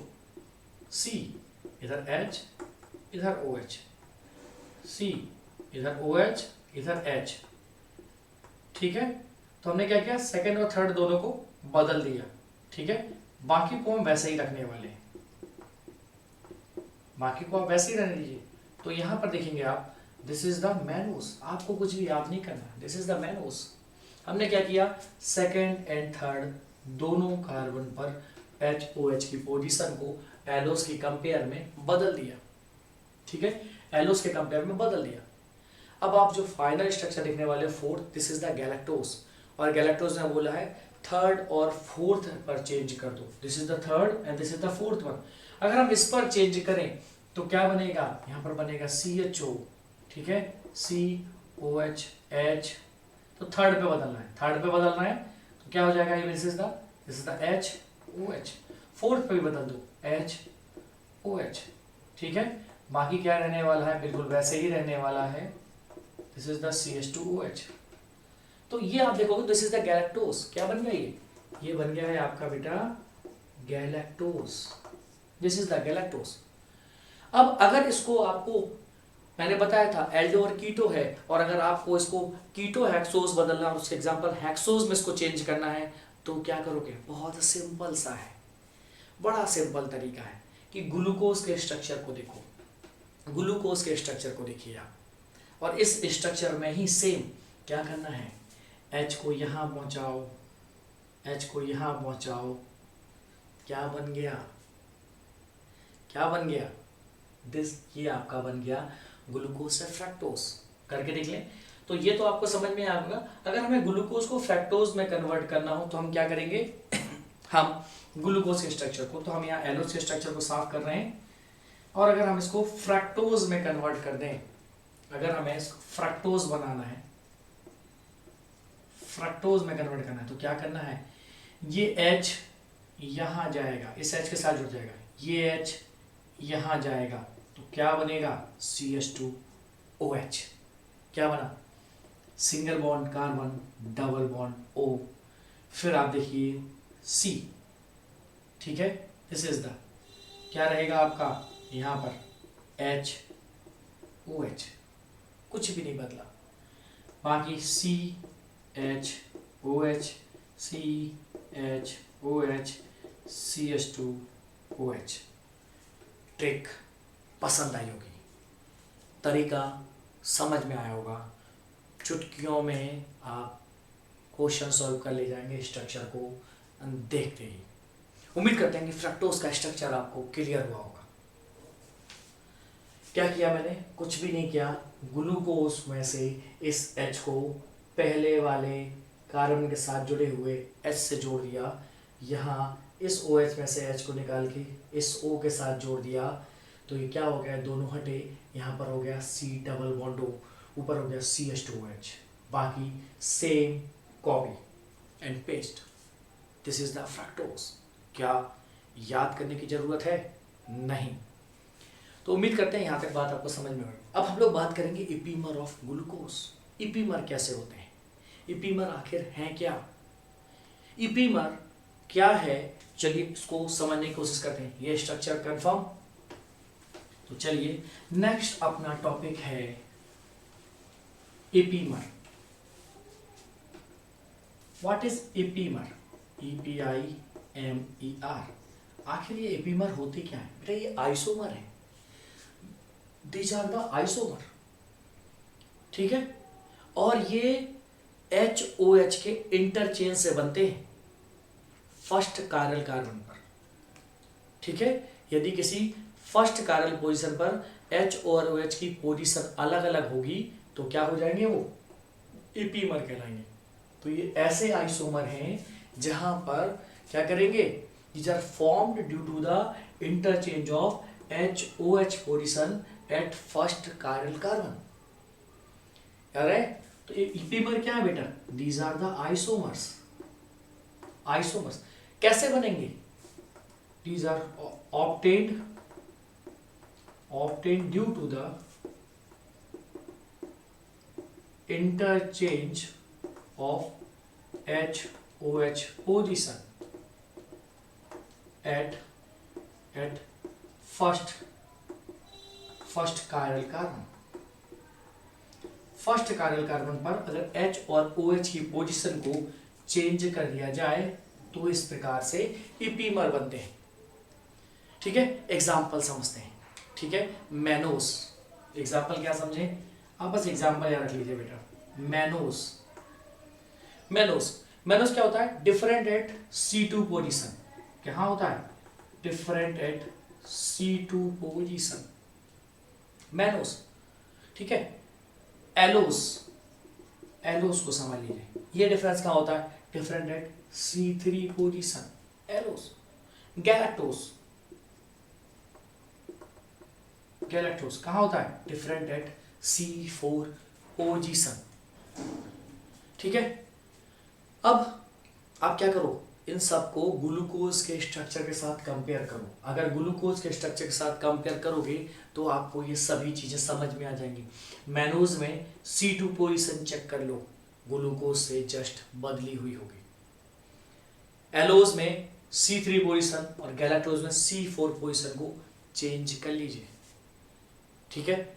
C, इधर H, इधर OH, C, इधर OH, इधर H। ठीक है, तो हमने क्या किया, सेकंड और थर्ड दोनों को बदल दिया। ठीक है, बाकी को हम वैसे ही रखने वाले हैं, बाकी को आप वैसे ही रहने दीजिए। तो यहां पर देखेंगे आप, दिस इज द मेनोज, आपको कुछ भी याद नहीं करना, दिस इज द मेनोज। हमने क्या किया, सेकंड एंड थर्ड दोनों कार्बन पर HOH की पोजीशन को एलोस की कंपेयर में बदल दिया। ठीक है, एलोस के कंपेयर में बदल दिया। अब आप जो फाइनल स्ट्रक्चर देखने वाले fourth, this is the galactose, और गैलेक्टोज ने बोला है थर्ड और फोर्थ पर चेंज कर दो, this is the third and this is the fourth one. अगर हम इस पर चेंज करें तो क्या बनेगा, यहाँ पर बनेगा CHO, ठीक है, COH, तो थर्ड पे बदलना है, थर्ड पे बदलना है तो क्या हो जाएगा, ये this is the HOH। Fourth पे भी बदल दो HOH, ठीक है। बाकी क्या रहने वाला है, बिल्कुल वैसे ही रहने वाला है, दिस इज द CH2OH। तो ये आप देखोगे दिस इज द गैलेक्टोज, क्या बन गया ये बन गया है आपका बेटा galactose, this is the galactose. अब अगर इसको आपको मैंने बताया था एल्डो और कीटो है, और अगर आपको इसको कीटो हेक्सोज बदलना और उसके एग्जांपल हेक्सोज में इसको चेंज करना है तो क्या करोगे, बहुत सिंपल सा है, बड़ा सिंपल तरीका है कि ग्लूकोज के स्ट्रक्चर को देखो, ग्लूकोज के स्ट्रक्चर को देखिए आप, और इस स्ट्रक्चर में ही सेम क्या करना है, H को यहाँ पहुँचाओ, H को यहाँ पहुँचाओ, क्या बन गया, क्या बन गया, दिस, ये आपका बन गया ग्लूकोज से फ्रैक्टोज। करके देख लें तो ये तो आपको समझ में आएगा। अगर हमें ग्लूकोज को फ्रैक्टोज में कन्वर्ट करना हो तो हम क्या करेंगे हम ग्लूकोज के स्ट्रक्चर को, तो हम यहाँ एलोज के स्ट्रक्चर को साफ कर रहे हैं, और अगर हम इसको फ्रैक्टोज में कन्वर्ट कर दें, अगर हमें फ्रैक्टोज बनाना है, फ्रैक्टोज में कन्वर्ट करना है तो क्या करना है, ये H यहाँ जाएगा, इस H के साथ जुड़ जाएगा, ये H यहाँ जाएगा तो क्या बनेगा CH2OH, क्या बना, single bond carbon, double bond O, फिर आप देखिए C, ठीक है, दिस इज द, क्या रहेगा आपका यहाँ पर HOH, कुछ भी नहीं बदला, बाकी CHOH, CHOH, CH2OH। ट्रिक पसंद आई होगी, तरीका समझ में आया होगा, चुटकियों में आप क्वेश्चन सॉल्व कर ले जाएंगे स्ट्रक्चर को देखते ही। उम्मीद करते हैं कि फ्रैक्टोज का स्ट्रक्चर आपको क्लियर हुआ होगा। क्या किया मैंने, कुछ भी नहीं किया, ग्लूकोज में से इस H को पहले वाले कार्बन के साथ जुड़े हुए H से जोड़ दिया, यहाँ इस OH में से H को निकाल के इस O के साथ जोड़ दिया, तो ये क्या हो गया, दोनों हटे, यहाँ पर हो गया C डबल बॉन्ड O, ऊपर हो गया CH2OH, बाकी same copy and paste, this is the fructose. क्या याद करने की जरूरत है, नहीं। तो उम्मीद करते हैं यहाँ तक बात आपको समझ में आई। अब हम लोग बात करेंगे इपीमर ऑफ ग्लूकोज। इपीमर कैसे होते हैं, इपीमर आखिर हैं क्या, इपीमर क्या है, चलिए इसको समझने की कोशिश करते हैं। ये स्ट्रक्चर कंफर्म, तो चलिए नेक्स्ट अपना टॉपिक है इपीमर। What is इपीमर, EPIMER। आखिर ये इपीमर होती क्या है बेटा, ये आइसोमर है, दीज आर द आइसोमर, ठीक है, और ये HOH के इंटरचेंज से बनते हैं फर्स्ट कायरल कार्बन पर, ठीक है। यदि किसी फर्स्ट कायरल पोजीशन पर H और OH की पोजीशन अलग अलग होगी तो क्या हो जाएंगे, वो इपीमर कहलाएंगे। तो ये ऐसे आइसोमर हैं जहां पर क्या करेंगे, these are formed due to the interchange of HOH position at first chiral carbon। यार है, तो ये इपीमर क्या है बेटा, these are the isomers। Isomers कैसे बनेंगे, these are obtained due to the interchange of HOH position at first chiral carbon। First chiral carbon पर अगर H और OH की पोजीशन को चेंज कर दिया जाए तो इस प्रकार से इपीमर बनते हैं, ठीक है। एग्जाम्पल समझते हैं, ठीक है। मैनोस, एग्जाम्पल क्या समझे आप, बस एग्जाम्पल याद रख लीजिए बेटा। मैनोस क्या होता है, डिफरेंट एट C2 पोजीशन, कहाँ होता है, different eight C2 position, mannose, ठीक है। एलोस को समझ लीजिए, ये डिफरेंस कहाँ होता है, different at C3 position, allose, galactose, galactose कहाँ होता है? Different at C4 position. ठीक है, अब आप क्या करो, इन सबको ग्लूकोज के स्ट्रक्चर के साथ कंपेयर करो। अगर ग्लूकोज के स्ट्रक्चर के साथ कंपेयर करोगे तो आपको ये सभी चीजें समझ में आ जाएंगी। मैनोज में C2 पोजीशन चेक कर लो, ग्लूकोज से जस्ट बदली हुई होगी। एलोज में C3 पोजीशन और गैलेक्टोज में C4 पोजीशन को चेंज कर लीजिए। ठीक है,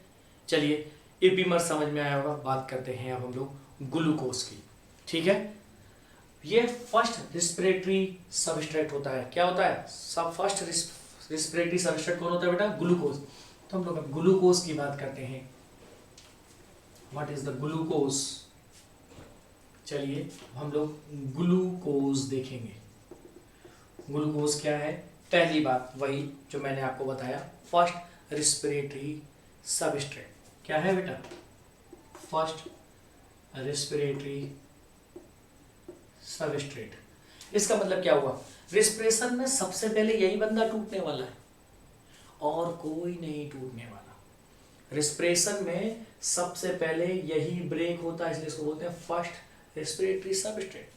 चलिए एपीमर समझ में आया होगा। बात करते हैं अब हम लोग ग्लूकोज की। ठीक है, ये फर्स्ट रिस्पिरेटरी सबस्ट्रेट होता है। क्या होता है? सब फर्स्ट रिस्पिरेटरी सबस्ट्रेट कौन होता है बेटा? ग्लूकोज। तो हम लोग अब ग्लूकोज की बात करते हैं। What is the glucose? चलिए हम लोग ग्लूकोज देखेंगे। ग्लूकोज क्या है? पहली बात वही जो मैंने आपको बताया, फर्स्ट रिस्पिरेटरी सबस्ट्रेट। क्या है बेटा? First respiratory substrate. इसका मतलब क्या हुआ? रिस्पिरेशन में सबसे पहले यही बंदा टूटने वाला है और कोई नहीं टूटने वाला। रिस्पिरेशन में सबसे पहले यही ब्रेक होता है, इसलिए इसको बोलते हैं फर्स्ट रेस्पिरेटरी सबस्ट्रेट।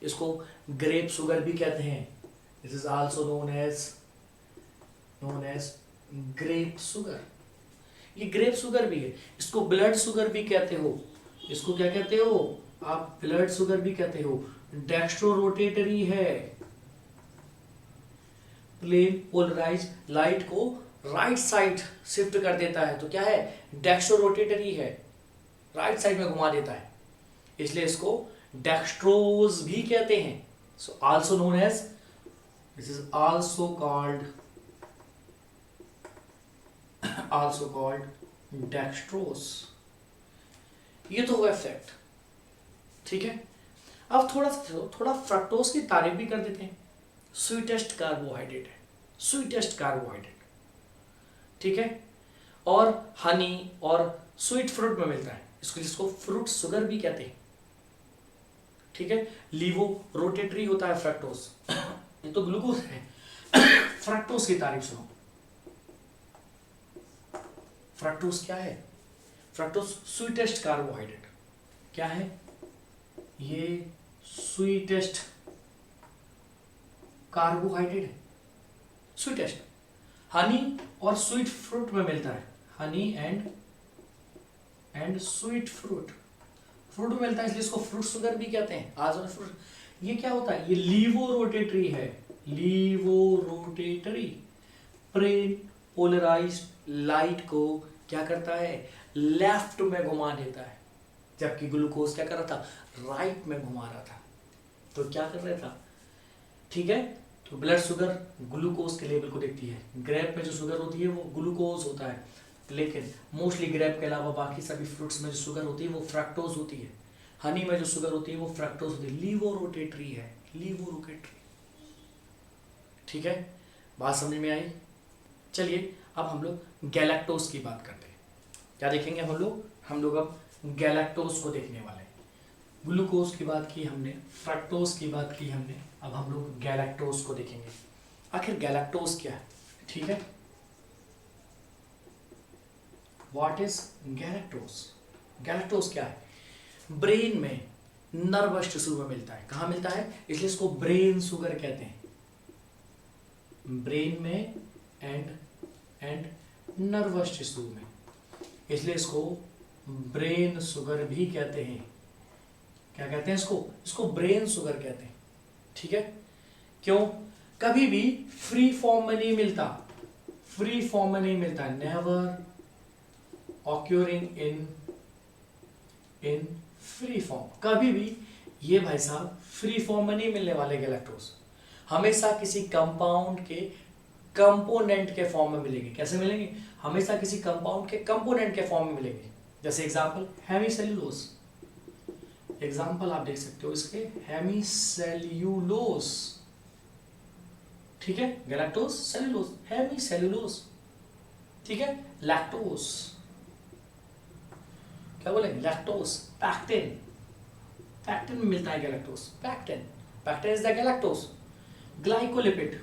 इसको ग्रेप शुगर भी कहते हैं। This is also known as grape sugar. ये ग्रेप शुगर भी है। इसको ब्लड शुगर भी कहते हो। इसको क्या कहते हो आप? ब्लड शुगर भी कहते हो। डेक्स्ट्रो रोटेटरी है, प्लेन पोलराइज लाइट को राइट साइड शिफ्ट कर देता है। तो क्या है? डेक्स्ट्रो रोटेटरी है, राइट साइड में घुमा देता है, इसलिए इसको डेक्स्ट्रोज भी कहते हैं। So also known as, this is also called dextrose. ये तो हुआ फैक्ट। ठीक है, अब थोड़ा फ्रक्टोज की तारीफ भी कर देते हैं। स्वीटेस्ट कार्बोहाइड्रेट है, स्वीटेस्ट कार्बोहाइड्रेट। ठीक है, और हनी और स्वीट फ्रूट में मिलता है, इसको फ्रूट शुगर भी कहते हैं। ठीक है, लीवो रोटेटरी होता है फ्रक्टोज। ये तो ग्लूकोज है। फ्रक्टोज की तारीफ सुनो। फ्रक्टोज क्या है? Fructose sweetest carbohydrate. क्या है ये? स्वीटेस्ट कार्बोहाइड्रेट है, स्वीटेस्ट। हनी और स्वीट फ्रूट में मिलता है, हनी एंड स्वीट फ्रूट में मिलता है, इसलिए इसको फ्रूट शुगर भी कहते हैं। आज फ्रूट। ये क्या होता है? ये लीवो रोटेटरी है, laevorotatory. Plane polarised light को क्या करता है? लेफ्ट में घुमा देता है, जबकि ग्लूकोज क्या कर रहा था? राइट में घुमा रहा था। तो क्या कर रहा था? ठीक है, तो ब्लड शुगर ग्लूकोज के लेवल को देखती है। ग्रेप में जो शुगर होती है वो ग्लूकोज होता है, लेकिन मोस्टली ग्रेप के अलावा बाकी सभी फ्रूट्स में जो शुगर होती है वो फ्रक्टोज होती है। हनी में जो शुगर होती है वो फ्रक्टोज होती है। लीवो रोटेटरी है, लीवो रोटेटरी। ठीक है, बात समझ में आई? चलिए अब हम लोग गैलेक्टोज की बात करते हैं। क्या देखेंगे हम लोग अब गैलेक्टोज को देखने वाले हैं। ग्लूकोज की बात की हमने, फ्रक्टोज की बात की हमने, अब हम लोग गैलेक्टोज को देखेंगे। आखिर गैलेक्टोज क्या है? ठीक है, व्हाट इज गैलेक्टोज? गैलेक्टोज क्या है? ब्रेन में नर्वस टिश्यू में मिलता है। कहाँ मिलता है? इसलिए इसको ब्रेन शुगर कहते हैं। ब्रेन में एंड नर्वस टिश्यू में, इसलिए इसको ब्रेन शुगर भी कहते हैं। क्या कहते हैं इसको ब्रेन शुगर कहते हैं। ठीक है, क्यों? कभी भी फ्री फॉर्म में नहीं मिलता, फ्री फॉर्म में नहीं मिलता, नेवर ऑक्यूरिंग इन फ्री फॉर्म। कभी भी ये भाई साहब फ्री फॉर्म में नहीं मिलने वाले गैलेक्टोज, हमेशा किसी कंपाउंड के कंपोनेंट के फॉर्म में मिलेंगे। कैसे मिलेंगे? हमेशा किसी कंपाउंड के कंपोनेंट के फॉर्म में मिलेंगे। जैसे एग्जांपल हेमीसेल्यूलोज, एग्जांपल आप देख सकते हो इसके, हेमीसेल्यूलोज। ठीक है, गैलेक्टोज, सेल्यूलोज, हेमीसेल्यूलोज। ठीक है, लैक्टोज, क्या बोले? लैक्टोज, पैक्टिन, पैक्टिन में मिलता है galactose, pectin. Pectin is the galactose. Glycolipid.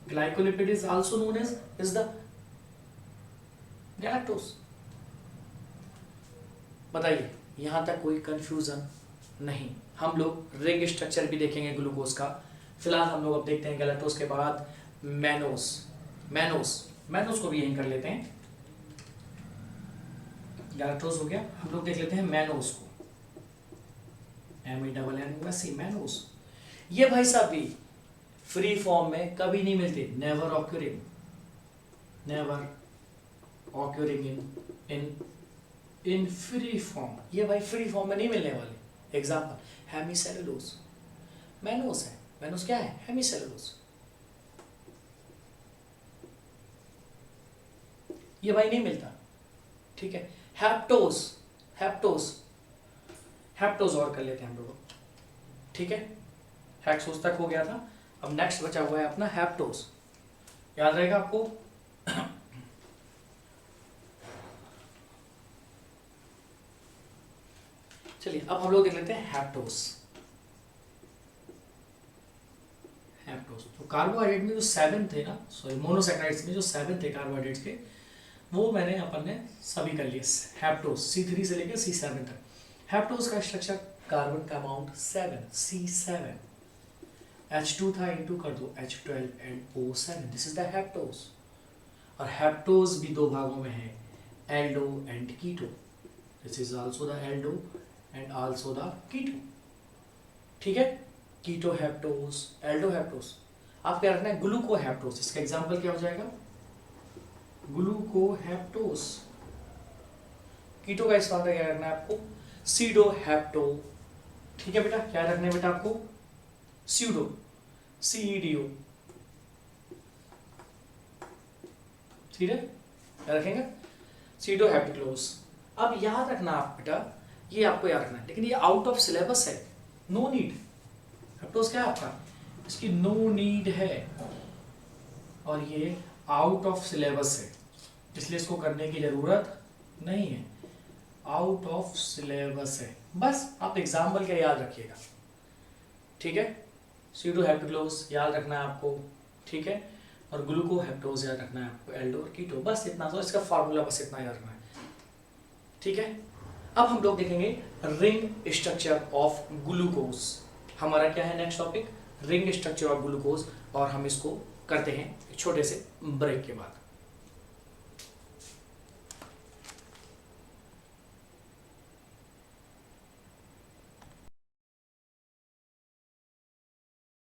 Glycolipid is also known as the galactose. बताइए यहां तक कोई कंफ्यूजन नहीं। हम लोग रिंग स्ट्रक्चर भी देखेंगे ग्लूकोज का। फिलहाल हम लोग अब देखते हैं गैलेक्टोज के बाद मैनोस। मैनोस को भी यहीं कर लेते हैं। गैलेक्टोज हो गया, हम लोग देख लेते हैं मैनोस को। MENNOS, mannose. ये भाई साहब भी फ्री फॉर्म में कभी नहीं मिलते, नेवर ऑक्यूरिंग इन फ्री फॉर्म। ये भाई फ्री फॉर्म में नहीं मिलने वाले। एग्जांपल हेमीसेलुलोज, मैनोस है। मैनोस क्या है? हेमीसेलुलोज। ये भाई नहीं मिलता, ठीक है। हैप्टोज और कर लेते हैं हम लोग, ठीक है। हेक्सोस तक हो गया था, अब नेक्स्ट बचा हुआ है अपना हैप्टोज। याद रहेगा आपको? चलिए अब हम लोग देख लेते हैं हैप्टोज। तो कार्बोहाइड्रेट में जो 7 थे ना, सॉरी मोनोसैकेराइड्स में जो 7 थे कार्बोहाइड्रेट्स के, वो मैंने अपन ने सभी कर लिए। हैप्टोज C3 से लेकर C7 तक। हैप्टोज का स्ट्रक्चर कार्बन का अमाउंट 7 C7, H2 था, इंटू कर दो H12 and O7, this is the heptose. और हैप्टोज भी दो भागों में है, aldo and keto. This is also the aldo and also the keto, ठीक है। Keto heptose, aldo heptose. आप क्या रखना है? ग्लूकोहैप्टोज। इसका एग्जांपल क्या हो जाएगा? ग्लूकोहैप्टोज। कीटो का इस्तेमाल क्या करना है आपको? सीडोहैप्टो, ठीक है बेटा। क्या रखना है बेटा आपको? सीडो, CEDO, ठीक है, क्या रखेंगे? सीडोहैप्टिक्लोज। अब याद रखना आप बेटा, ये आपको याद रखना है, लेकिन ये आउट ऑफ सिलेबस है, नो नीड। हैप्टोज क्या है आपका? इसकी नो नीड है और ये आउट ऑफ सिलेबस है, इसलिए इसको करने की जरूरत नहीं है। आउट ऑफ सिलेबस है, बस आप एग्जाम्पल क्या याद रखिएगा, ठीक है। सीडोहैप्टिक्लोज याद रखना है आपको, ठीक है। और ग्लूकोहैप्टोज याद रखना है आपको, एल्डो और कीटो, बस इतना। तो इसका फार्मूला बस इतना याद रखना है, ठीक है। अब हम लोग देखेंगे रिंग स्ट्रक्चर ऑफ ग्लूकोज। हमारा क्या है next topic? Ring structure of glucose. और हम इसको करते हैं एक छोटे से ब्रेक के बाद।